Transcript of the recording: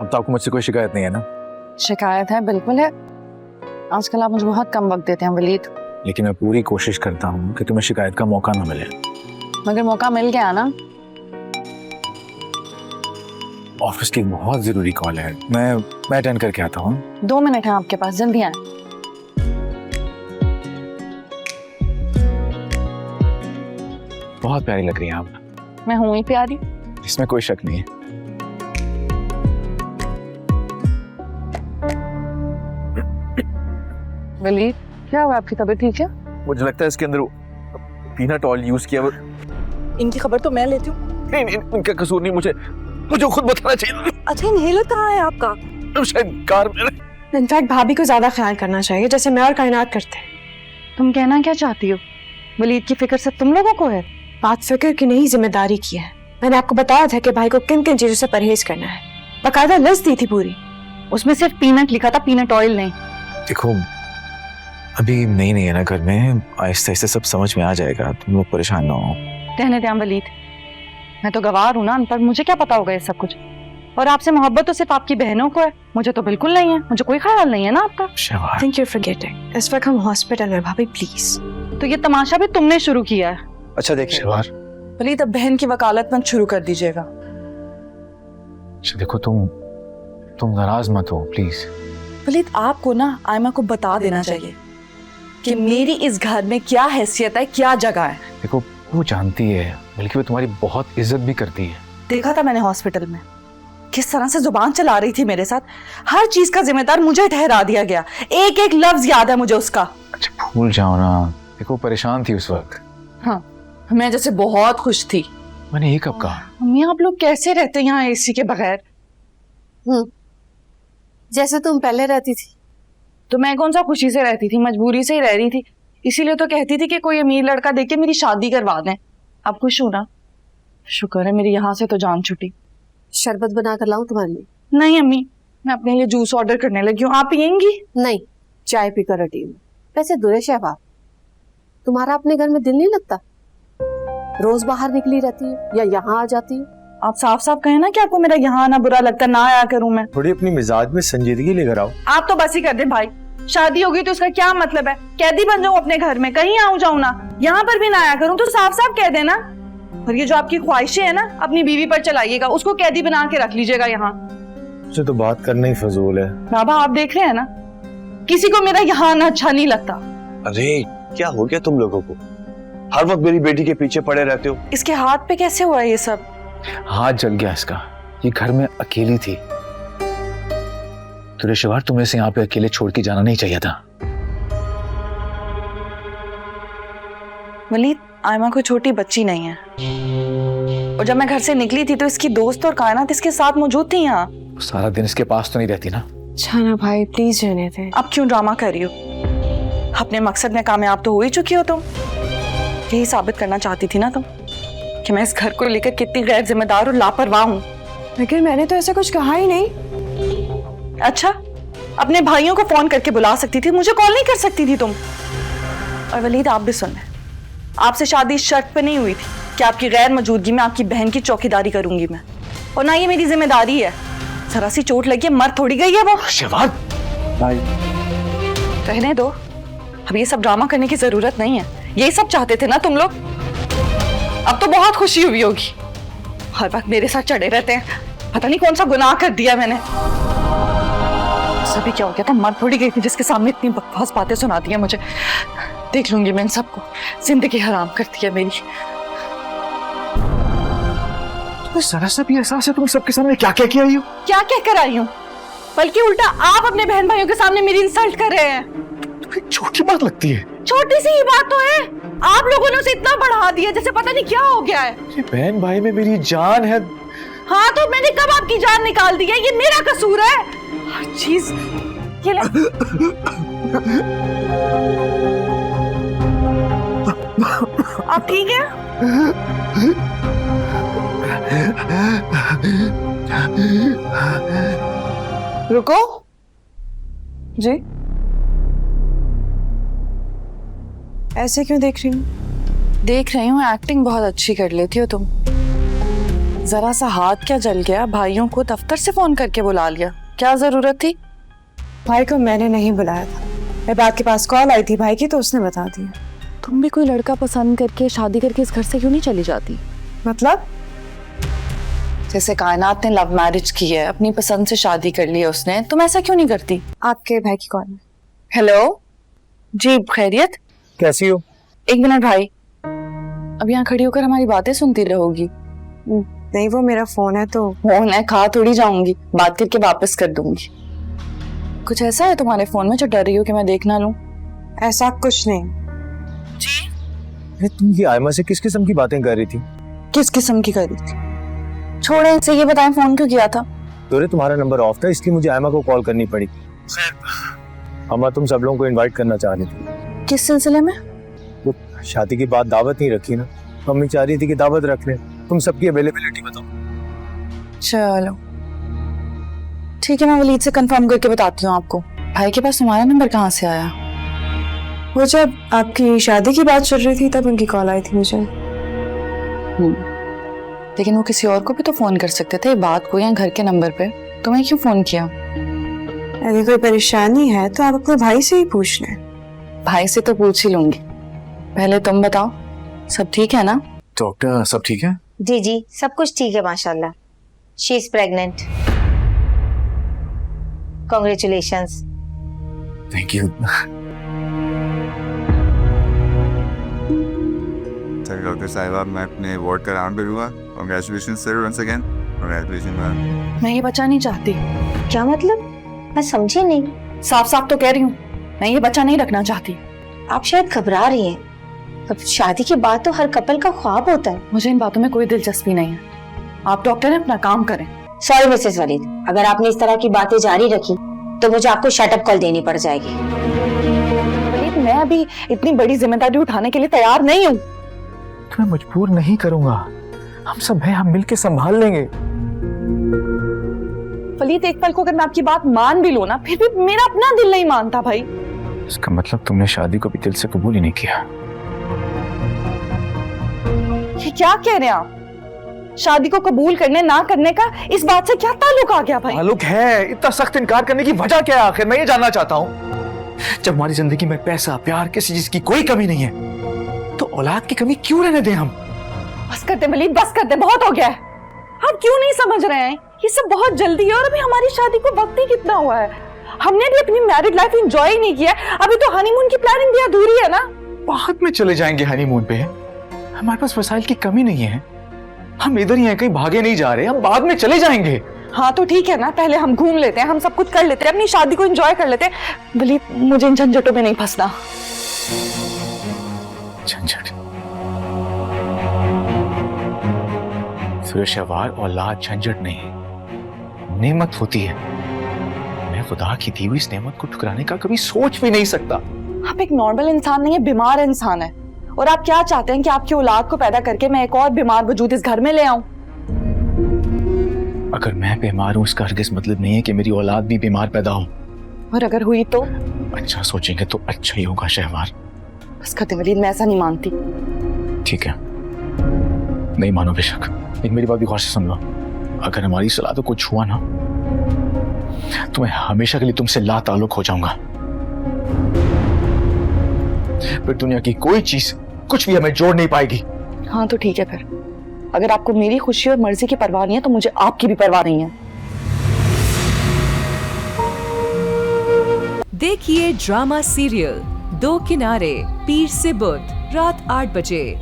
अब तो आपको मुझसे कोई शिकायत नहीं है ना? शिकायत है, बिल्कुल है। आजकल आप मुझे बहुत कम वक्त देते हैं वलीद। लेकिन मैं पूरी कोशिश करता हूँ कि तुम्हें शिकायत का मौका ना मिले। मगर मौका मिल गया ना। ऑफिस की बहुत जरूरी कॉल है, मैं अटेंड करके आता हूँ। 2 मिनट है आपके पास, जल्दी आए। बहुत प्यारी लग रही है आप। मैं हूँ ही प्यारी। इसमें कोई शक नहीं है। वलीद, क्या हुआ? आपकी तबीयत ठीक है? मुझे लगता है इसके अंदर पीनट ऑयल यूज किया। इनकी खबर तो मैं लेती हूँ। नहीं, इनका कसूर नहीं, मुझे खुद बताना चाहिए। अच्छा, इन्हेलर कहाँ है आपका? शायद कार में। इनफैक्ट भाभी को ज्यादा ख्याल करना चाहिए, जैसे मैं और कायनात करते हैं। तुम कहना क्या चाहती हो? वलीद की फिक्र सब तुम लोगों को है? बात फिक्र की नहीं, जिम्मेदारी की है। मैंने आपको बताया था कि भाई को किन किन चीजों से परहेज करना है। बाकायदा लिस्ट दी थी पूरी। उसमें सिर्फ पीनट लिखा था, पीनट ऑयल नहीं। देखो, अभी नहीं है ना घर में, आहिस्ते आहिस्ते सब समझ में आ जाएगा, तुम लोग परेशान ना हो। रहने दे वलीद, मैं तो गवार हूँ ना अनपढ़, मुझे क्या पता होगा ये सब कुछ। और आपसे मोहब्बत तो सिर्फ आपकी बहनों को है, मुझे तो बिल्कुल नहीं है। मुझे कोई ख्याल नहीं है ना आपका। शहवार, थिंक यू फॉरगेटिंग, इस वक्त हम हॉस्पिटल में भाभी, प्लीज। तो ये तमाशा भी तुमने शुरू किया है। अच्छा देखिए शहवार, वलीद, अब बहन की वकालत मत शुरू कर दीजिएगा। देखो तुम नाराज मत हो प्लीज। वलीद, आपको ना आयमा को बता देना चाहिए कि मेरी इस घर में क्या हैसियत है, क्या जगह है। देखो, वो जानती है, बल्कि वो तुम्हारी बहुत इज्जत भी करती है। देखा था मैंने हॉस्पिटल में किस तरह से जुबान चला रही थी मेरे साथ। हर चीज का जिम्मेदार मुझे ठहरा दिया गया। एक एक लफ्ज याद है मुझे उसका। अच्छा भूल जाओ ना। देखो, परेशान थी उस वक्त। हाँ, मैं जैसे बहुत खुश थी। मैंने ये कब कहा? मम्मी, आप लोग कैसे रहते हैं यहाँ एसी के बगैर? जैसे तुम पहले रहती थी। तो मैं कौन सा खुशी से रहती थी, मजबूरी से ही रह रही थी। इसीलिए तो कहती थी कि कोई अमीर लड़का देख के मेरी शादी करवा दें। अब खुश हूं ना? शुक्र है मेरी यहाँ से तो जान छुटी। शरबत बना कर लाऊं तुम्हारे लिए? नहीं अम्मी, मैं अपने लिए जूस ऑर्डर करने लगी हूँ, आप पियेंगी? नहीं, चाय पीकर हटी हूँ। वैसे दुरे शहबाब, तुम्हारा अपने घर में दिल नहीं लगता? रोज बाहर निकली रहती है या यहाँ आ जाती है? आप साफ साफ कहें ना कि आपको मेरा यहाँ आना बुरा लगता, ना आया करूँ मैं। थोड़ी अपनी मिजाज में संजीदगी लेकर आओ। आप तो बस ही कर दे भाई। शादी होगी तो उसका क्या मतलब है? कैदी बन जाऊं अपने घर में, कहीं आऊं जाऊं ना, यहाँ पर भी ना आया करूं, तो साफ साफ कह देना। और ये जो आपकी ख्वाहिशें है ना, अपनी बीवी पर चलाइएगा, उसको कैदी बना के रख लीजिएगा यहाँ। मुझे तो बात करना ही फजूल है। बाबा, आप देख रहे हैं ना, किसी को मेरा यहाँ आना अच्छा नहीं लगता। अरे क्या हो गया तुम लोगों को? हर वक्त मेरी बेटी के पीछे पड़े रहते हो। इसके हाथ पे कैसे हुआ ये सब? हाथ जल गया इसका। ये घर में अकेली थी। तो शहवार, तुम्हें से यहाँ पे अकेले छोड़ के जाना नहीं चाहिए था। वलीद, आयमा कोई छोटी बच्ची नहीं है। और जब मैं घर से निकली थी तो इसकी दोस्त और कायनात इसके साथ मौजूद थी यहाँ। सारा दिन इसके पास तो नहीं रहती ना। छाना भाई, प्लीज रहने थे। अब क्यों ड्रामा कर रही हो? अपने मकसद में कामयाब तो हो ही चुकी हो तुम। यही साबित करना चाहती थी ना तुम कि मैं इस घर को लेकर कितनी गैर जिम्मेदार और लापरवाह हूँ। लेकिन मैंने तो ऐसा कुछ कहा ही नहीं। अच्छा, अपने भाइयों को फोन करके बुला सकती थी, मुझे कॉल नहीं कर सकती थी तुम? और वलीद, आप भी सुन लें, आपसे शादी इस शर्त पे नहीं हुई थी कि आपकी गैर मौजूदगी में आपकी बहन की चौकीदारी करूंगी मैं, और ना ये मेरी जिम्मेदारी है। जरा सी चोट लगी है, मर थोड़ी गई है वो। शहवार, रहने दो, अब ये सब ड्रामा करने की जरूरत नहीं है। यही सब चाहते थे ना तुम लोग? अब तो बहुत खुशी हुई होगी। हर वक्त मेरे साथ चढ़े रहते हैं, पता नहीं कौन सा गुनाह कर दिया मैंने। सभी क्या हो गया था, मर थोड़ी गई थी जिसके सामने इतनी बकवास बातें सुना दी है मुझे। देख लूंगी मैं इन सबको, जिंदगी हराम करती है मेरी। तुम्हें जरा सा भी एहसास है तुम सबके सामने क्या क्या किया? क्या कह कर आई हूँ? बल्कि उल्टा आप अपने बहन भाइयों के सामने मेरी इंसल्ट कर रहे हैं। तुम्हें छोटी बात लगती है? छोटी सी ही बात तो है, आप लोगों ने उसे इतना बढ़ा दिया जैसे पता नहीं क्या हो गया है। ये बहन भाई में मेरी जान है। हाँ, तो मैंने कब आपकी जान निकाल दी है? ये मेरा कसूर है हर चीज। ये ले। आप ठीक हैं? रुको जी। ऐसे क्यों देख रही हूँ? देख रही हूँ, एक्टिंग बहुत अच्छी कर लेती हो तुम। जरा सा हाथ क्या जल गया, भाइयों को दफ्तर से फोन करके बुला लिया, क्या जरूरत थी? भाई को मैंने नहीं बुलाया था, मैं बात के पास कॉल आई थी भाई की तो उसने बता दिया। तुम भी कोई लड़का पसंद करके शादी करके इस घर से क्यों नहीं चली जाती? मतलब? जैसे कायनात ने लव मैरिज की है, अपनी पसंद से शादी कर ली है उसने, तुम ऐसा क्यों नहीं करती? आपके भाई की कॉल है। हेलो जी, खैरियत? कैसी हो? एक मिनट भाई, अब यहाँ खड़ी होकर हमारी बातें सुनती रहोगी? नहीं, वो मेरा फोन है तो। फोन है, खा थोड़ी जाऊंगी, बात करके वापस कर दूंगी। कुछ ऐसा है तुम्हारे फोन में जो डर रही हो कि मैं देख ना लूं? ऐसा कुछ नहीं। अरे तुम ये आयमा से किस किस्म की बातें कर रही थी? किस किस्म की करी थी? छोड़े इनसे, ये बताएं फोन क्यों किया था? तोरे तुम्हारा नंबर ऑफ था इसलिए मुझे आयमा को कॉल करनी पड़ी। अम्मा तुम सब लोगों को इनवाइट करना चाह रही थी। किस सिलसिले में? तो शादी के बाद दावत नहीं रखी ना, मम्मी चाह रही थी कि दावत रख लें। तुम सबकी अवेलेबिलिटी बताओ। चलो ठीक है, मैं वलीद से कंफर्म करके बताती हूँ आपको। भाई के पास तुम्हारा नंबर कहाँ से आया? वो जब आपकी शादी की बात चल रही थी तब उनकी कॉल आई थी मुझे। लेकिन वो किसी और को भी तो फोन कर सकते थे बात को, या घर के नंबर पे। तुम्हें क्यों फोन किया? अगर कोई परेशानी है तो आप अपने भाई से ही पूछ लें। भाई से तो पूछ ही लूंगी, पहले तुम बताओ सब ठीक है ना? डॉक्टर सब ठीक है? जी जी सब कुछ ठीक है माशाल्लाह। She is pregnant. Congratulations. Thank you. Doctor साहिबा, मैं अपने वार्ड का राउंड करूँगा। Congratulation sir, once again congratulation ma'am. मैं ये बच्चा नहीं चाहती। क्या मतलब? मैं समझी नहीं। साफ साफ तो कह रही हूँ, मैं ये बच्चा नहीं रखना चाहती। आप शायद घबरा रही हैं। अब शादी के बाद तो हर कपल का ख्वाब होता है। मुझे इन बातों में कोई दिलचस्पी नहीं है। आप डॉक्टर हैं, अपना काम करें। सॉरी मिसेस वलीद, अगर आपने इस तरह की बातें जारी रखी तो मुझे आपको शटअप कॉल देनी पड़ जाएगी। वलीद, मैं अभी इतनी बड़ी जिम्मेदारी उठाने के लिए तैयार नहीं हूँ। मैं मजबूर नहीं करूंगा, हम सब हैं, हम मिलके संभाल लेंगे। वलीद, एक पल को अगर मैं आपकी बात मान भी लूं ना, फिर भी मेरा अपना दिल नहीं मानता भाई। इसका मतलब तुमने शादी को भी दिल से कबूल ही नहीं किया। ये क्या कह रहे हैं आप? शादी को कबूल करने ना करने का इस बात से क्या ताल्लुक आ गया भाई? ताल्लुक है, इतना सख्त इनकार करने की वजह क्या है आखिर? मैं ये जानना चाहता हूँ। जब हमारी जिंदगी में पैसा, प्यार, किसी चीज की कोई कमी नहीं है तो औलाद की कमी क्यों रहने दें हम? बस कर दे वलीद, बस कर दे, बहुत हो गया है। आप क्यों नहीं समझ रहे हैं? ये सब बहुत जल्दी है और अभी हमारी शादी को वक्त ही कितना हुआ है। हमने भी अपनी मैरिड लाइफ एंजॉय ही नहीं किया। अभी तो हनीमून की प्लानिंग भी अधूरी है ना। बाद में चले जाएंगे हनीमून पे, हमारे पास वसाइल की कमी नहीं है। हम इधर ही हैं, कहीं भागे नहीं जा रहे, हम बाद में चले जाएंगे। हाँ तो ठीक है ना, पहले हम घूम लेते हैं, हम सब कुछ कर लेते हैं, अपनी शादी को एंजॉय कर लेते हैं। वलीद, मुझे इन झंझटों में नहीं फंसना। झंझट? शहवार औलाद झंझट नहीं, नेमत होती है। मैं खुदा की दी हुई इस नेमत को ठुकराने का कभी सोच भी नहीं सकता। आप एक नॉर्मल इंसान नहीं है, बीमार इंसान है। और आप क्या चाहते हैं कि आपकी औलाद को पैदा करके मैं एक और बीमार वजूद इस घर में ले आऊं? अगर मैं बीमार हूं इसका हरगिज़ मतलब नहीं है कि मेरी औलाद भी बीमार पैदा हो। और अगर हुई तो? अच्छा सोचेंगे तो अच्छा ही होगा शहवार। बस करते वलीद, मैं ऐसा नहीं मानती। ठीक है, नहीं मानो बेशक, लेकिन मेरी बात भी गौर से सुन लो। अगर हमारी सलाह तो कुछ हुआ ना तो मैं हमेशा के लिए तुमसे ला ताल्लुक हो जाऊंगा। फिर दुनिया की कोई चीज कुछ भी हमें जोड़ नहीं पाएगी। हाँ तो ठीक है, फिर अगर आपको मेरी खुशी और मर्जी की परवाह नहीं है तो मुझे आपकी भी परवाह नहीं है। देखिए ड्रामा सीरियल दो किनारे, पीर से बुध, रात 8 बजे।